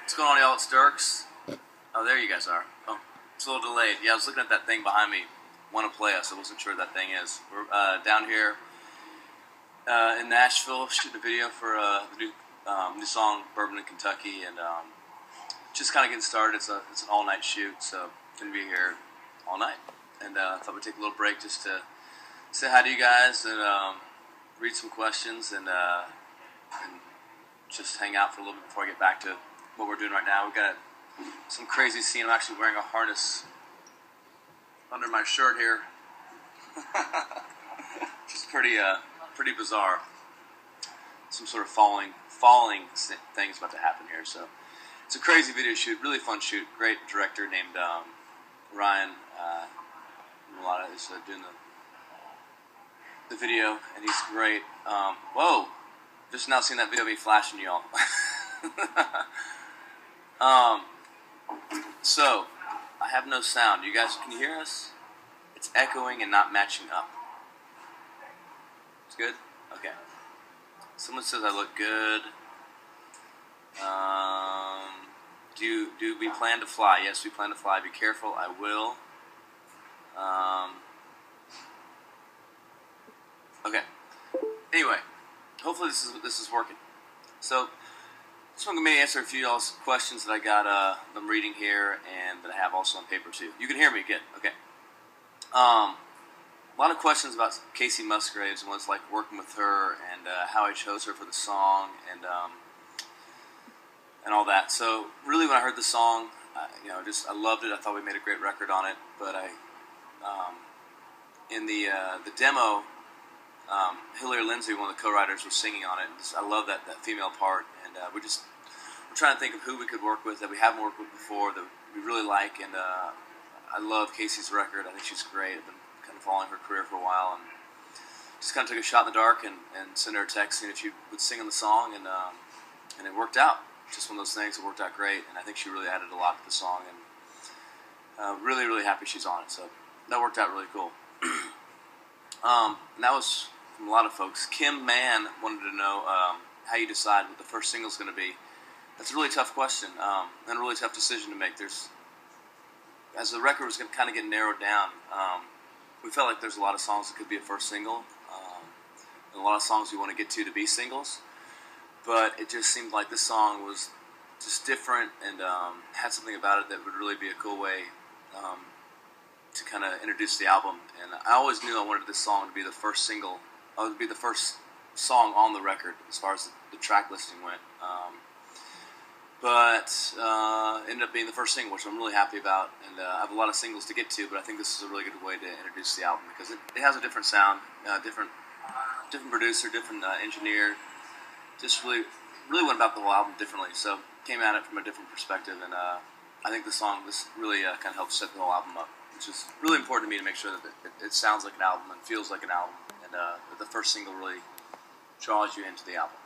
What's going on, y'all? It's Dierks. Oh, there you guys are. Oh, it's a little delayed. Yeah, I was looking at that thing behind me. Want to play us. I wasn't sure what that thing is. We're down here in Nashville shooting a video for the new song, Bourbon In Kentucky, and just kind of getting started. It's an all-night shoot, so going to be here all night. And I thought we'd take a little break just to say hi to you guys and read some questions and just hang out for a little bit before I get back to what we're doing right now. We've got some crazy scene. I'm actually wearing a harness under my shirt here. Just pretty bizarre. Some sort of falling thing's about to happen here. So it's a crazy video shoot, really fun shoot. Great director named Ryan Mulata is doing the video, and he's great. Whoa! Just now seeing that video of me flashing y'all. So I have no sound. You guys, can you hear us? It's echoing and not matching up. It's good? Okay. Someone says I look good. Do we plan to fly? Yes, we plan to fly. Be careful. I will. Okay. Anyway, hopefully this is working. So, just want to answer a few of y'all's questions that I got them reading here and that I have also on paper too. You can hear me good. Okay. A lot of questions about Casey Musgraves and what it's like working with her and how I chose her for the song and all that. So really, when I heard the song, I loved it. I thought we made a great record on it. But in the demo, Hillary Lindsay, one of the co-writers, was singing on it. I love that female part, and we're trying to think of who we could work with that we haven't worked with before that we really like. And I love Casey's record. I think she's great. I've been kind of following her career for a while, and just kind of took a shot in the dark and sent her a text seeing if she would sing on the song, and it worked out. Just one of those things that worked out great, and I think she really added a lot to the song, and really, really happy she's on it. So that worked out really cool. And that was from a lot of folks. Kim Mann wanted to know how you decide what the first single is going to be. That's a really tough question and a really tough decision to make. As the record was kind of getting narrowed down, we felt like there's a lot of songs that could be a first single, and a lot of songs we want to get to be singles. But it just seemed like this song was just different and had something about it that would really be a cool way to kind of introduce the album. And I always knew I wanted this song to be the first single. It would be the first song on the record as far as the track listing went. But ended up being the first single, which I'm really happy about. And I have a lot of singles to get to, but I think this is a really good way to introduce the album because it has a different sound, different producer, different engineer. Just really went about the whole album differently. So came at it from a different perspective, and I think this really kind of helps set the whole album up, which is really important to me to make sure that it sounds like an album and feels like an album, and that the first single really draws you into the album.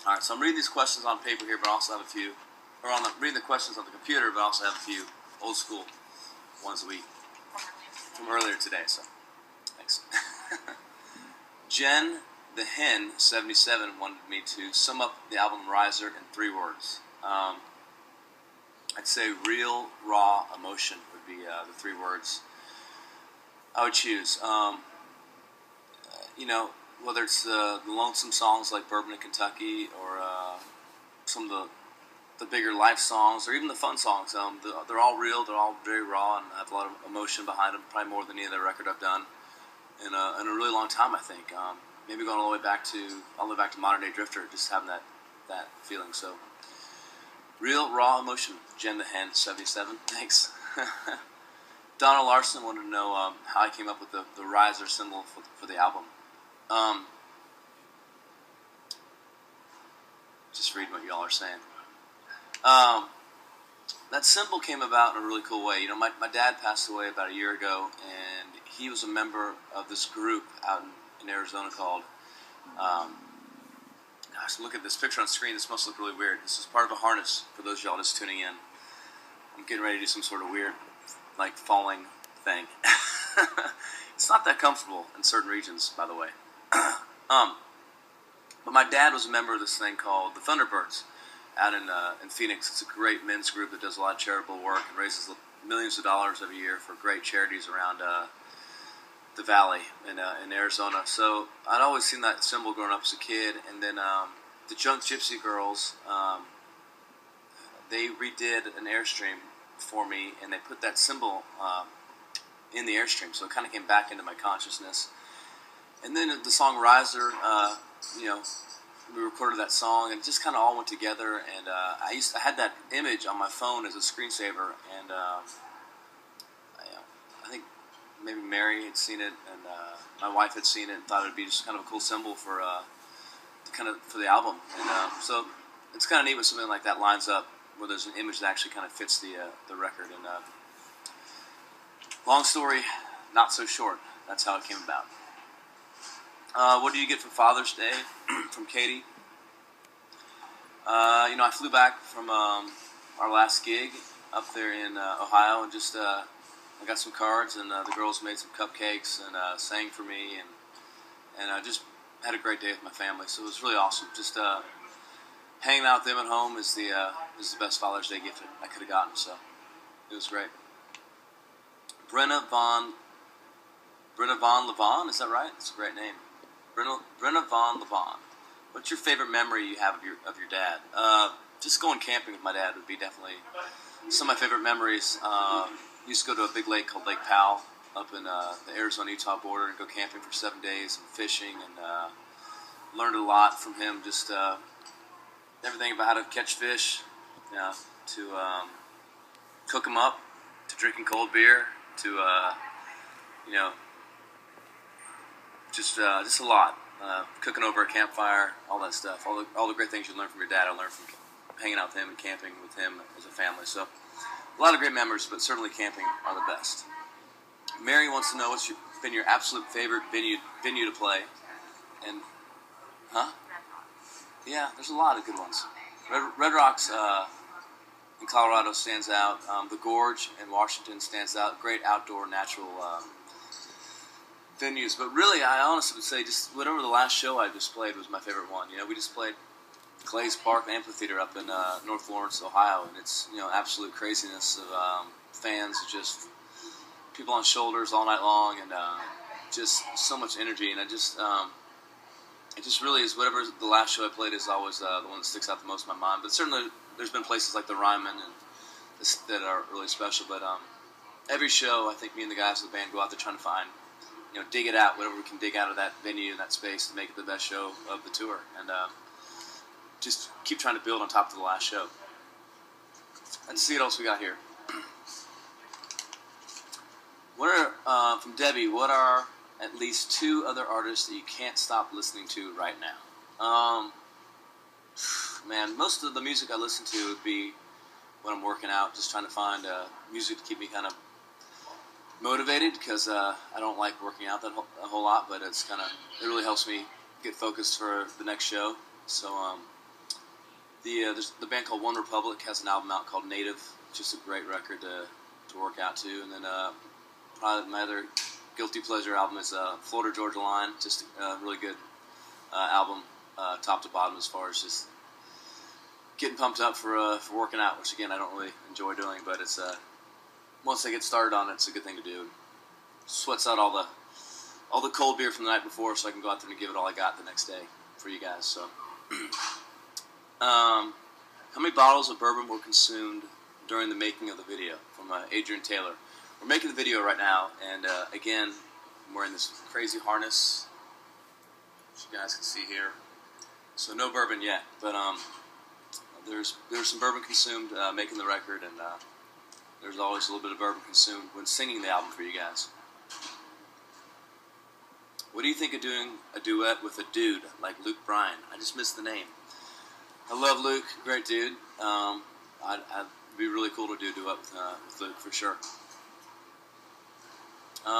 All right, so I'm reading these questions on paper here, but I also have a few, reading the questions on the computer, but I also have a few old school ones from earlier today. So thanks. Jen the Hen 77 wanted me to sum up the album Riser in 3 words. I'd say real, raw emotion would be the 3 words I would choose. Whether it's the lonesome songs like Bourbon in Kentucky or some of the bigger life songs or even the fun songs, they're all real, they're all very raw, and I have a lot of emotion behind them, probably more than any other record I've done in a really long time, I think. Maybe going all the way back to Modern Day Drifter, just having that feeling. So, real, raw emotion. Jen the Hen 77. Thanks. Donna Larson wanted to know how I came up with the riser symbol for the album. Just reading what y'all are saying. That symbol came about in a really cool way. My dad passed away about a year ago, and he was a member of this group out in Arizona called, gosh, look at this picture on screen. This must look really weird. This is part of a harness for those of y'all just tuning in. I'm getting ready to do some sort of weird, falling thing. It's not that comfortable in certain regions, by the way. But my dad was a member of this thing called the Thunderbirds, out in Phoenix. It's a great men's group that does a lot of charitable work and raises millions of dollars every year for great charities around the valley in Arizona. So I'd always seen that symbol growing up as a kid. And then the Junk Gypsy Girls, they redid an Airstream for me, and they put that symbol in the Airstream, so it kind of came back into my consciousness. And then the song Riser, we recorded that song, and it just kind of all went together. And I had that image on my phone as a screensaver, and I think maybe Mary had seen it, and my wife had seen it, and thought it'd be just kind of a cool symbol for the album. And so it's kind of neat when something like that lines up, where there's an image that actually kind of fits the record. And long story, not so short. That's how it came about. What do you get for Father's Day from Katie? I flew back from our last gig up there in Ohio, and just I got some cards, and the girls made some cupcakes and sang for me, and I just had a great day with my family. So it was really awesome. Just hanging out with them at home is the best Father's Day gift I could have gotten. So it was great. Brenna Von Levon, is that right? It's a great name. Brenna Von Levon. What's your favorite memory you have of your dad? Just going camping with my dad would be definitely some of my favorite memories. Used to go to a big lake called Lake Powell up in the Arizona-Utah border, and go camping for 7 days and fishing, and learned a lot from him. Just everything about how to catch fish, to cook them up, to drinking cold beer, to just a lot. Cooking over a campfire, all that stuff, all the great things you learn from your dad, I learned from hanging out with him and camping with him as a family. So a lot of great memories, but certainly camping are the best. Mary wants to know what's been your absolute favorite venue to play. And yeah, there's a lot of good ones. Red Rocks in Colorado stands out. The Gorge in Washington stands out. Great outdoor natural venues. But really, I honestly would say just whatever the last show I just played was my favorite one. We just played Clay's Park Amphitheater up in North Lawrence, Ohio, and it's absolute craziness of fans, just people on shoulders all night long, and just so much energy. And it just really is, whatever the last show I played is always the one that sticks out the most in my mind. But certainly there's been places like the Ryman and that are really special. But every show, I think me and the guys of the band go out there trying to find, dig it out, whatever we can dig out of that venue and that space to make it the best show of the tour. And just keep trying to build on top of the last show. Let's see what else we got here. From Debbie, what are at least 2 other artists that you can't stop listening to right now? Man, most of the music I listen to would be when I'm working out, just trying to find music to keep me kind of motivated, because I don't like working out a whole lot, but it really helps me get focused for the next show. So there's the band called One Republic has an album out called Native, just a great record to work out to. And then probably my other guilty pleasure album is Florida Georgia Line, just a really good album, top to bottom, as far as just getting pumped up for working out, which again I don't really enjoy doing, but it's once I get started on it, it's a good thing to do. Sweats out all the cold beer from the night before, so I can go out there and give it all I got the next day for you guys. So, how many bottles of bourbon were consumed during the making of the video? From Adrian Taylor. We're making the video right now, and again, I'm wearing this crazy harness, which you guys can see here. So no bourbon yet, but there's some bourbon consumed making the record, and there's always a little bit of bourbon consumed when singing the album for you guys. What do you think of doing a duet with a dude like Luke Bryan? I just missed the name. I love Luke, great dude. I'd be really cool to do a duet with Luke for sure. What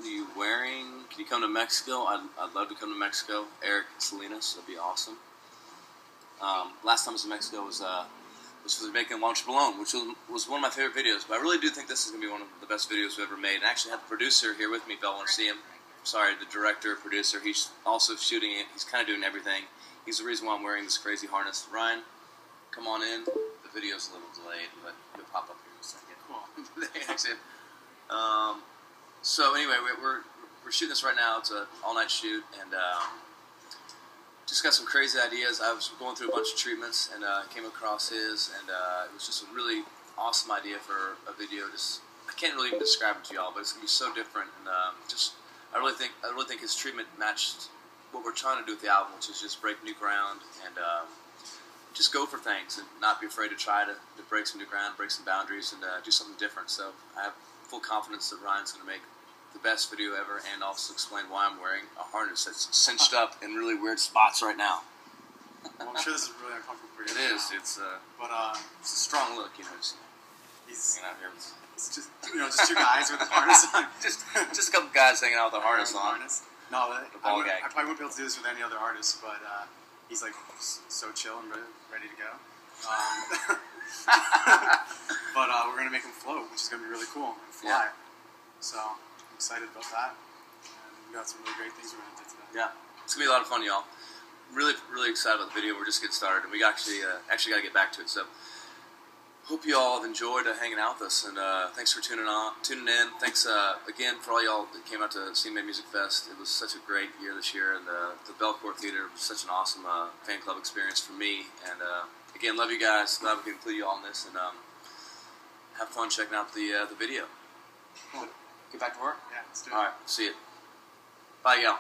are you wearing? Can you come to Mexico? I'd love to come to Mexico. Eric Salinas, that'd be awesome. Last time I was in Mexico was making Launch Balone, which was one of my favorite videos. But I really do think this is going to be one of the best videos we've ever made. And I actually had the producer here with me if y'all want to see him. the director, producer. He's also shooting it. He's kind of doing everything. He's the reason why I'm wearing this crazy harness. Ryan, come on in. The video's a little delayed, but it'll pop up here in a second. Cool. So anyway, we're shooting this right now. It's an all-night shoot, and just got some crazy ideas. I was going through a bunch of treatments, and came across his, and it was just a really awesome idea for a video. Just I can't really even describe it to y'all, but it's gonna be so different, and I really think his treatment matched what we're trying to do with the album, which is just break new ground and just go for things and not be afraid to try to break some new ground, break some boundaries, and do something different. So I have full confidence that Ryan's going to make the best video ever, and also explain why I'm wearing a harness that's cinched up in really weird spots right now. Well, I'm sure this is really uncomfortable for you. It is. It's a strong look, you know. He's hanging out here. It's just just two guys with a harness on. just a couple guys hanging out with a harness on. No, I probably wouldn't be able to do this with any other artist, but he's like so chill and ready to go. But we're gonna make him float, which is gonna be really cool and fly. Yeah. So I'm excited about that. And we got some really great things we're gonna do today. Yeah, it's gonna be a lot of fun, y'all. Really excited about the video. We're just getting started, and we actually got to get back to it. So hope you all have enjoyed hanging out with us, and thanks for tuning in. Thanks again for all y'all that came out to see May Music Fest. It was such a great year this year, and the Belcourt Theater was such an awesome fan club experience for me. And again, love you guys. Glad we can include you all in this, and have fun checking out the video. Cool. Get back to work? Yeah, let's do it. All right, see you. Bye, y'all.